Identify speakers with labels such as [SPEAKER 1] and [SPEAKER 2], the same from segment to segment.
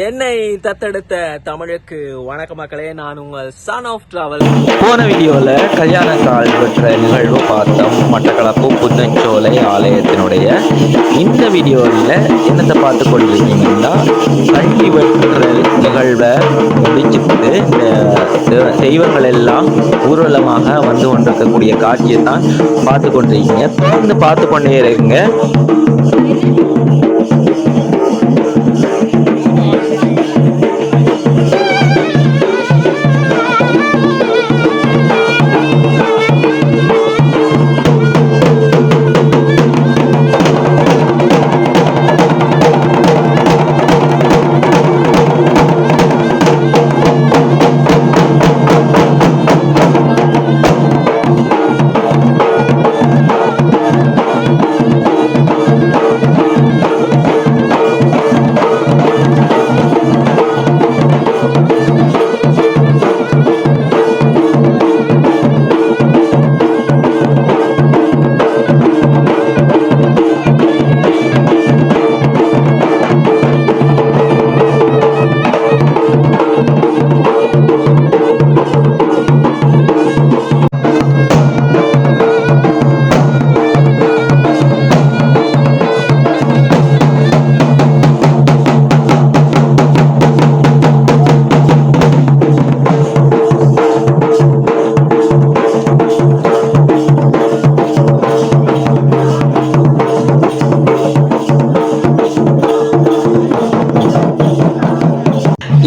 [SPEAKER 1] என்னை தத்தெடுத்த தமிழுக்கு வணக்க மக்களே, நான் உங்கள் சன் ஆஃப் டிராவல். போன வீடியோவில் கல்யாண கால் பெற்ற நிகழ்வு பார்த்தோம், மட்டக்களப்பு புத்தஞ்சோலை ஆலயத்தினுடைய. இந்த வீடியோவில் என்னத்தை பார்த்து கொண்டிருக்கீங்கன்னா, கல்வி பெற்ற நிகழ்வை முடிச்சுட்டு தெய்வங்கள் எல்லாம் ஊர்வலமாக வந்து கொண்டிருக்கக்கூடிய காட்சியை தான் பார்த்து கொண்டிருக்கீங்க. தொடர்ந்து பார்த்து கொண்டே இருங்க.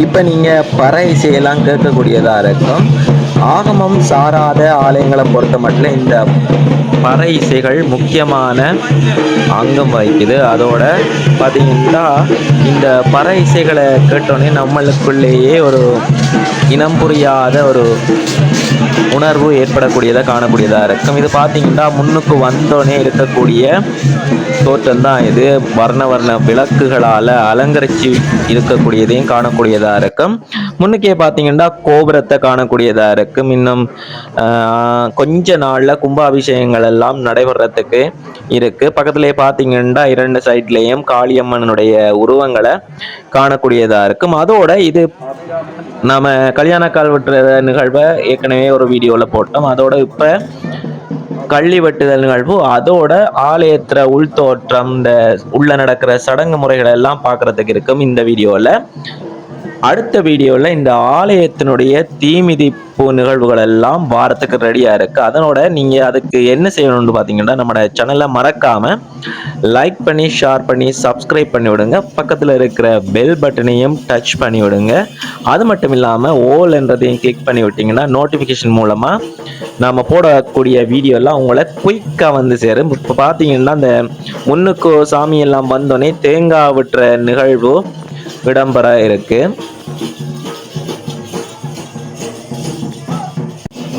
[SPEAKER 1] இப்போ நீங்கள் பற இசையெல்லாம் கேட்கக்கூடியதாக இருக்கும். ஆகமம் சாராத ஆலயங்களை பொறுத்த மட்டும் இந்த பற இசைகள் முக்கியமான அங்கம் வகிக்குது. அதோட பார்த்தீங்கன்னா, இந்த பற இசைகளை கேட்டோன்னே நம்மளுக்குள்ளேயே ஒரு இனம் புரியாத ஒரு உணர்வு ஏற்படக்கூடியதாக காணக்கூடியதாக இருக்கும். இது பார்த்தீங்கன்னா, முன்னுக்கு வந்தோடனே இருக்கக்கூடிய தோற்றம் தான் இது. வர்ண விளக்குகளால் அலங்கரித்து இருக்கக்கூடியதையும் காணக்கூடியதாக இருக்கும். முன்னுக்கே பார்த்தீங்கன்னா, கோபுரத்தை காணக்கூடியதாக இருக்கும். இன்னும் கொஞ்ச நாளில் கும்பாபிஷேகங்கள் எல்லாம் நடைபெறத்துக்கு இருக்கு. பக்கத்துலேயே பார்த்தீங்கன்னா, 2 சைட்லேயும் காளியம்மனுடைய உருவங்களை காணக்கூடியதாக இருக்கும். அதோட இது நாம கல்யாண கால் வெட்டுற நிகழ்வை ஏற்கனவே ஒரு வீடியோவில் போட்டோம். அதோட இப்போ கள்ளி வெட்டுதல் நிகழ்வு, அதோட ஆலயத்துல உள்தோற்றம், இந்த உள்ள நடக்கிற சடங்கு முறைகள் எல்லாம் பார்க்கறதுக்கு இருக்கும் இந்த வீடியோவில். அடுத்த வீடியோவில் இந்த ஆலயத்தினுடைய தீமிதிப்பு நிகழ்வுகள் எல்லாம் வாரத்துக்கு ரெடியாக இருக்குது. அதனோட நீங்கள் அதுக்கு என்ன செய்யணும்னு பார்த்தீங்கன்னா, நம்ம சேனலை மறக்காமல் லைக் பண்ணி, ஷேர் பண்ணி, சப்ஸ்கிரைப் பண்ணி விடுங்க. பக்கத்தில் இருக்கிற பெல் பட்டனையும் டச் பண்ணி விடுங்க. அது மட்டும் இல்லாமல் ஓல் என்றதையும் கிளிக் பண்ணி விட்டிங்கன்னா நோட்டிஃபிகேஷன் மூலமாக நம்ம போடக்கூடிய வீடியோலாம் உங்களை குயிக்காக வந்து சேரும். இப்போ பார்த்தீங்கன்னா, அந்த முன்னுக்கு சாமியெல்லாம் வந்தோடனே தேங்காய் விட்டுற நிகழ்வு இடம்பெற இருக்கு.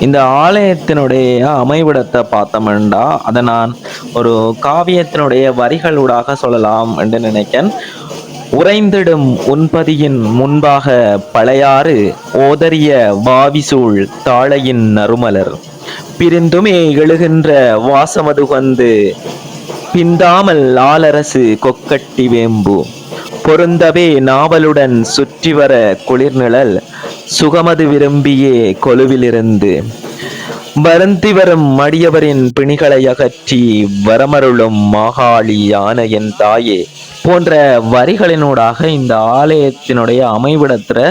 [SPEAKER 1] இந்த ஆலயத்தினுடைய அமைவிடத்தை பார்த்தோம்னா, அதை நான் ஒரு காவியத்தினுடைய வரிகளூடாக சொல்லலாம் என்று நினைக்கிறேன். உறைந்திடும் உன்பதியின் முன்பாக பழையாறு ஓதரிய வாவிசூழ் தாழையின் நறுமலர் பிரிந்துமே எழுகின்ற வாசமது வந்து பிந்தாமல் ஆலரசு கொக்கட்டி வேம்பு பொருந்தவே நாவலுடன் சுற்றி வர குளிர்நிழல் சுகமது விரும்பியே கொலுவிலிருந்து வருந்தி வரும் மடியவரின் பிணிகளை அகற்றி வரமருளும் மாகாளி யானையின் தாயே போன்ற வரிகளினூடாக இந்த ஆலயத்தினுடைய அமைவிடத்துல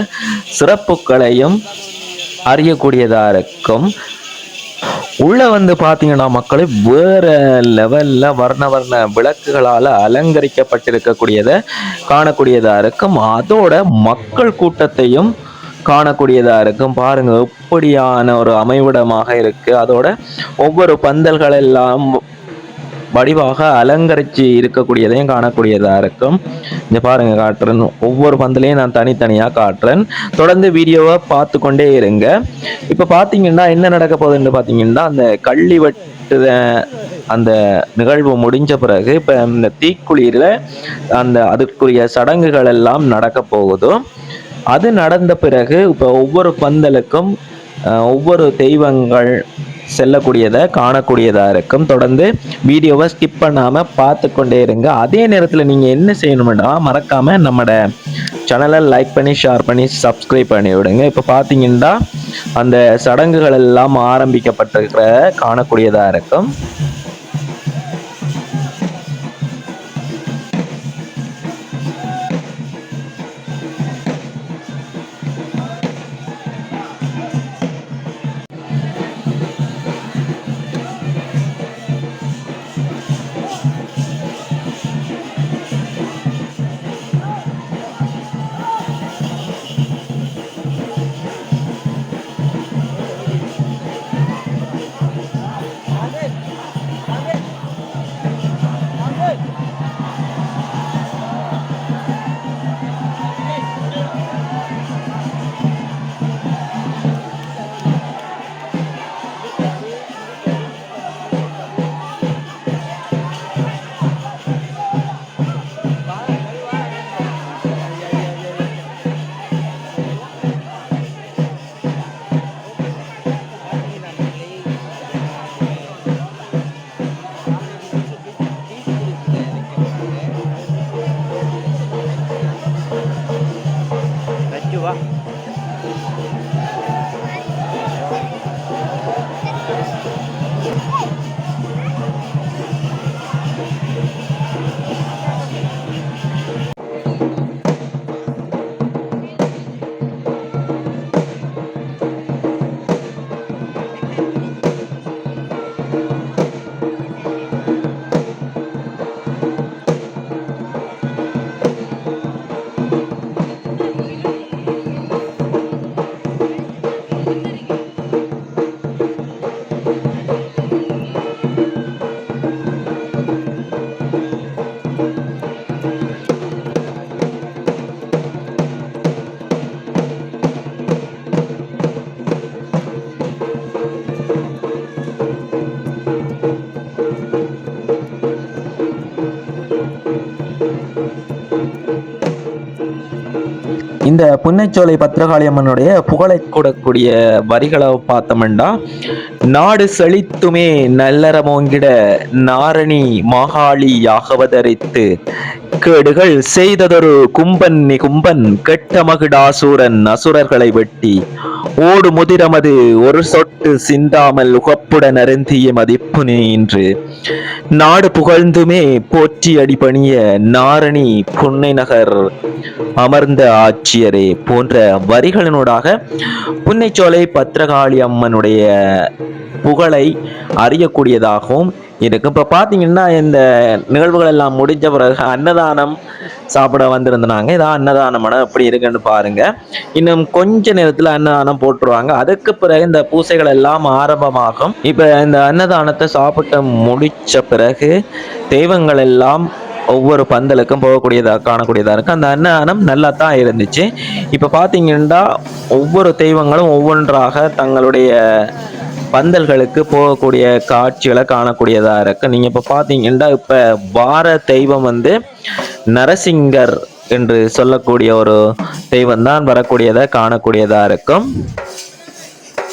[SPEAKER 1] சிறப்புகளையும் அறியக்கூடியதா இருக்கும். உள்ள வந்து பார்த்தீங்கன்னா, மக்களே வேற லெவல்ல வர்ண விளக்குகளால் அலங்கரிக்கப்பட்டிருக்கக்கூடியதை காணக்கூடியதா இருக்கும். அதோட மக்கள் கூட்டத்தையும் காணக்கூடியதா இருக்கும். பாருங்க, எப்படியான ஒரு அமைவிடமாக இருக்கு. அதோட ஒவ்வொரு பந்தல்கள் எல்லாம் வடிவாக அலங்கரிச்சு இருக்கக்கூடியதையும் காணக்கூடியதா இருக்கும். இங்க பாருங்க, காட்டுறேன். ஒவ்வொரு பந்தலையும் நான் தனித்தனியாக காட்டுறேன். தொடர்ந்து வீடியோவை பார்த்து கொண்டே இருங்க. இப்போ பார்த்தீங்கன்னா, என்ன நடக்க போகுதுன்னு பார்த்தீங்கன்னா, அந்த கள்ளி வெட்டு அந்த நிகழ்வு முடிஞ்ச பிறகு இப்போ இந்த தீக்குளிரில் அதுக்குரிய சடங்குகள் எல்லாம் நடக்க போகுது. அது நடந்த பிறகு இப்போ ஒவ்வொரு பந்தலுக்கும் ஒவ்வொரு தெய்வங்கள் செல்லக்கூடியதை காணக்கூடியதாக இருக்கும். தொடர்ந்து வீடியோவை ஸ்கிப் பண்ணாமல் பார்த்து கொண்டே இருங்க. அதே நேரத்தில் நீங்கள் என்ன செய்யணும்னா மறக்காமல் நம்மட சேனலை லைக் பண்ணி ஷேர் பண்ணி சப்ஸ்கிரைப் பண்ணி விடுங்க. இப்போ பார்த்தீங்கன்னா அந்த சடங்குகள் எல்லாம் ஆரம்பிக்கப்பட்டிருக்கிற காணக்கூடியதாக இருக்கும். இந்த புன்னைச்சோலை பத்திரகாளி அம்மனுடைய புகழை கூடக்கூடிய வரிகளை பார்த்தோம்னா, நாடு செழித்துமே நல்லறமோங்கிட நாரணி மாகாளி யாகவதரித்து கேடுகள் செய்ததொரு கும்பன் கும்பன் கெட்ட மகிடாசூரன் அசுரர்களை வெட்டி ஓடு முதிரமது ஒரு சொட்டு சிந்தாமல் உகப்புடன் அருந்திய மதிப்பு நின்று நாடு புகழ்ந்துமே போற்றி அடிபணிய நாரணி புன்னை நகர் அமர்ந்த ஆட்சியரே போன்ற வரிகளினூடாக புன்னைச்சோலை பத்திரகாளி அம்மனுடைய புகழை அறியக்கூடியதாகவும் இருக்கு. இப்போ பார்த்தீங்கன்னா இந்த நிகழ்வுகள் எல்லாம் முடிஞ்ச பிறகு அன்னதானம் சாப்பிட வந்திருந்தாங்க. இதான் அன்னதானம் எப்படி இருக்குன்னு பாருங்க. இன்னும் கொஞ்ச நேரத்தில் அன்னதானம் போட்டுருவாங்க. அதுக்கு பிறகு இந்த பூசைகள் எல்லாம் ஆரம்பமாகும். இப்போ இந்த அன்னதானத்தை சாப்பிட்டு முடிச்ச பிறகு தெய்வங்கள் எல்லாம் ஒவ்வொரு பந்தலுக்கும் போகக்கூடியதாக காணக்கூடியதாக இருக்குது. அந்த அன்னதானம் நல்லா தான் இருந்துச்சு. இப்போ பார்த்தீங்கன்னா ஒவ்வொரு தெய்வங்களும் ஒவ்வொன்றாக தங்களுடைய பந்தல்களுக்கு போகக்கூடிய காட்சிகளை காணக்கூடியதாக இருக்கு. நீங்கள் இப்போ பார்த்தீங்கன்னா இப்போ வார தெய்வம் நரசிங்கர் என்று சொல்லக்கூடிய ஒரு தெய்வம் தான் வரக்கூடியதை காணக்கூடியதாக இருக்கும்.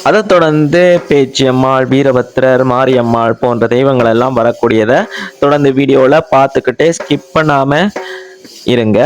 [SPEAKER 1] அதை தொடர்ந்து பேச்சியம்மாள், வீரபத்ரர், மாரியம்மாள் போன்ற தெய்வங்கள் எல்லாம் வரக்கூடியதை தொடர்ந்து வீடியோவில் பார்த்துக்கிட்டே ஸ்கிப் பண்ணாமல் இருங்க.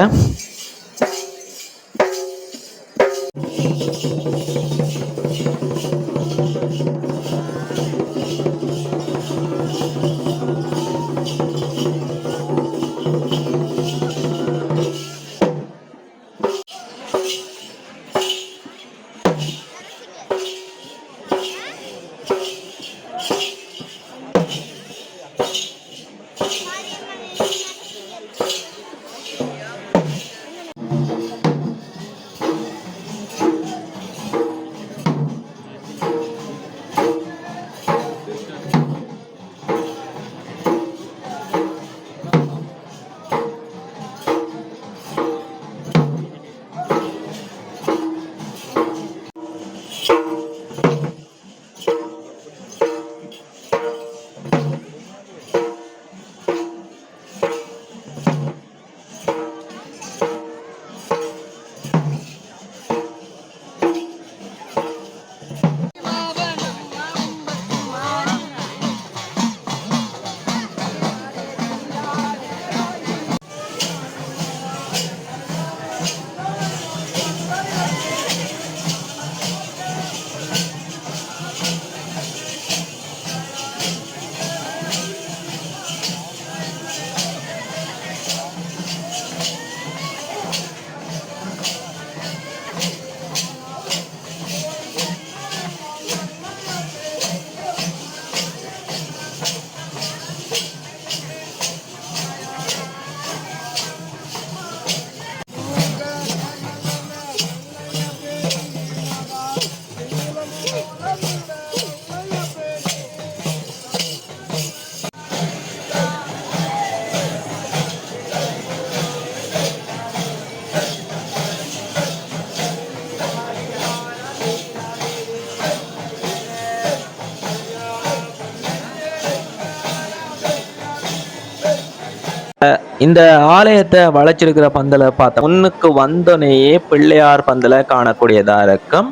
[SPEAKER 1] இந்த ஆலயத்தை வளைச்சிருக்கிற பந்தலை பார்த்தா முன்னுக்கு வந்தோடனேயே பிள்ளையார் பந்தலை காணக்கூடியதா இருக்கும்.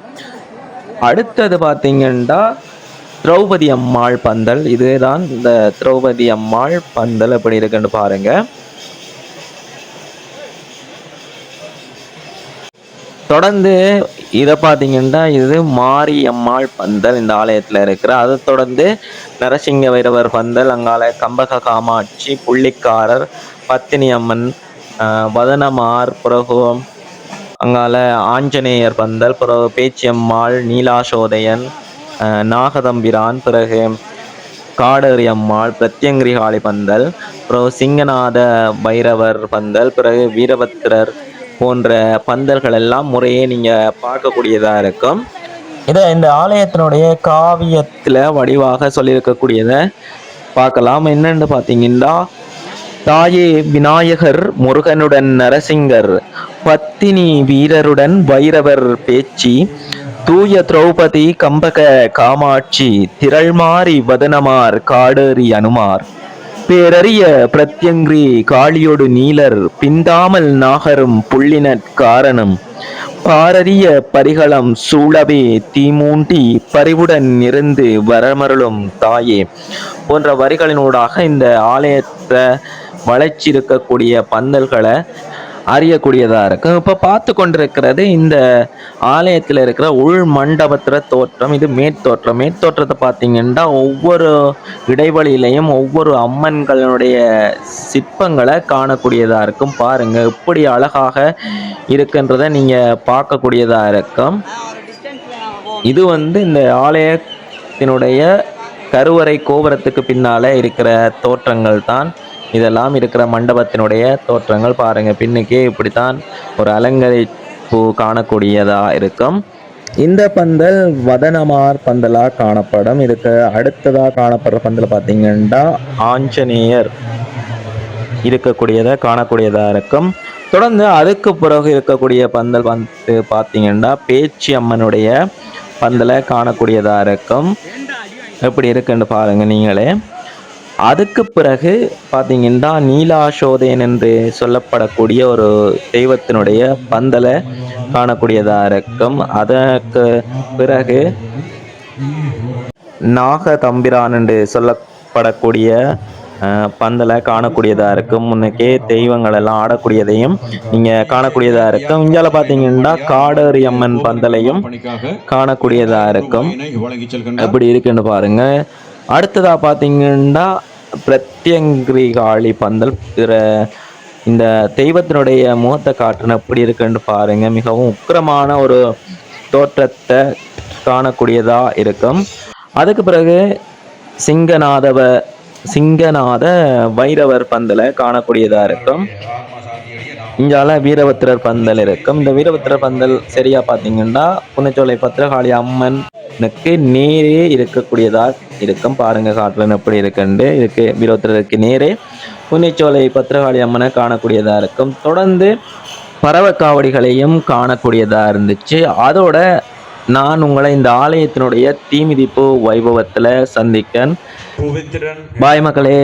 [SPEAKER 1] அடுத்தது பார்த்தீங்கன்னா திரௌபதி அம்மாள் பந்தல். இதுதான் இந்த திரௌபதி அம்மாள் பந்தல் எப்படி இருக்குன்னு பாருங்க. தொடர்ந்து இதை பார்த்தீங்கன்னா இது மாரியம்மாள் பந்தல் இந்த ஆலயத்தில் இருக்கிற. அதை தொடர்ந்து நரசிங்க வைரவர் பந்தல், அங்கால கம்பக காமாட்சி, புள்ளிக்காரர், பத்தினி அம்மன், வதனமார், பிறகு அங்கால ஆஞ்சநேயர் பந்தல், பிறகு பேச்சியம்மாள், நீலாசோதையன், நாகதம்பிரான், பிறகு காடேரி அம்மாள், பிரத்யங்கிரிகாளி பந்தல், பிறகு சிங்கநாத பைரவர் பந்தல், பிறகு வீரபத்திரர் போன்ற பந்தல்கள் எல்லாம் முறையே நீங்க பார்க்கக்கூடியதா இருக்கும். இதை இந்த ஆலயத்தினுடைய காவியத்துல வடிவாக சொல்லியிருக்கக்கூடியதை பார்க்கலாம். என்னன்னு பார்த்தீங்கன்னா, தாயே விநாயகர் முருகனுடன் நரசிங்கர், பத்தினி வீரருடன் வைரவர் பேச்சி, தூய திரௌபதி கம்பக காமாட்சி, திரள்மாறி வதனமார் காடேரி அனுமார், பேரறிய பிரத்யங்கிரி காளியொடு நீலர், பிந்தாமல் நாகரும் புள்ளினற் காரணம், பாரறிய பரிகளம் சூழவே தீமூண்டி பரிவுடன் இருந்து வரமருளும் தாயே போன்ற வரிகளினூடாக இந்த ஆலயத்தை வளைச்சிருக்கக்கூடிய பந்தல்களை அறியக்கூடியதா இருக்கும். இப்ப பார்த்து கொண்டிருக்கிறது இந்த ஆலயத்தில் இருக்கிற உள் மண்டபத்துல தோற்றம். இது மேற்தோற்றம். மேற்தோற்றத்தை பார்த்தீங்கன்னா ஒவ்வொரு இடைவெளியிலையும் ஒவ்வொரு அம்மன்களுடைய சிற்பங்களை காணக்கூடியதா இருக்கும். பாருங்க எப்படி அழகாக இருக்குன்றதை நீங்க பார்க்கக்கூடியதா இருக்கும். இது இந்த ஆலயத்தினுடைய கருவறை கோபுரத்துக்கு பின்னால இருக்கிற தோற்றங்கள் தான். இதெல்லாம் இருக்கிற மண்டபத்தினுடைய தோற்றங்கள் பாருங்க. பின்னுக்கே இப்படித்தான் ஒரு அலங்கரிப்பு காணக்கூடியதா இருக்கும். இந்த பந்தல் வதனமார் பந்தலா காணப்படும். இதுக்கு அடுத்ததா காணப்படுற பந்தல் பார்த்தீங்கன்னா ஆஞ்சநேயர் இருக்கக்கூடியதை காணக்கூடியதா இருக்கும். தொடர்ந்து அதுக்கு பிறகு இருக்கக்கூடிய பந்தல் பார்த்தீங்கன்னா பேச்சி அம்மனுடைய பந்தலை காணக்கூடியதா இருக்கும். எப்படி இருக்குன்னு பாருங்க நீங்களே. அதுக்கு பிறகு பார்த்தீங்கன்னா நீலாசோதையன் என்று சொல்லப்படக்கூடிய ஒரு தெய்வத்தினுடைய பந்தலை காணக்கூடியதா இருக்கும். அதற்கு பிறகு நாகதம்பிரான் என்று சொல்லப்படக்கூடிய பந்தலை காணக்கூடியதா இருக்கும். முன்னுக்கே தெய்வங்கள் எல்லாம் ஆடக்கூடியதையும் நீங்க காணக்கூடியதா இருக்கும். இங்கால பார்த்தீங்கன்னா காடேரி அம்மன் பந்தலையும் காணக்கூடியதா இருக்கும். எப்படி இருக்குன்னு பாருங்க. அடுத்ததா பார்த்தீங்கன்னா பிரத்யங்கிரிகாளி பந்தல். இந்த தெய்வத்தினுடைய முகத்தை காட்டுன எப்படி இருக்குன்னு பாருங்க. மிகவும் உக்கிரமான ஒரு தோற்றத்தை காணக்கூடியதா இருக்கும். அதுக்கு பிறகு சிங்கநாத வைரவர் பந்தலை காணக்கூடியதா இருக்கும். இங்கால வீரபத்திரர் பந்தல் இருக்கும். இந்த வீரபத்திரர் பந்தல் சரியா பார்த்தீங்கன்னா புன்னச்சோலை பத்திரகாளி அம்மனுக்கு நேரே இருக்கக்கூடியதா இருக்கும். பாருங்க காட்டுல எப்படி இருக்குண்டு. இதுக்கு வீரபத்திரருக்கு நேரே புன்னச்சோலை பத்திரகாளி அம்மனை காணக்கூடியதா இருக்கும். தொடர்ந்து பறவைக்காவடிகளையும் காணக்கூடியதா இருந்துச்சு. அதோட நான் உங்களை இந்த ஆலயத்தினுடைய தீமிதிப்பு வைபவத்துல சந்திக்கன். பாய் மக்களே.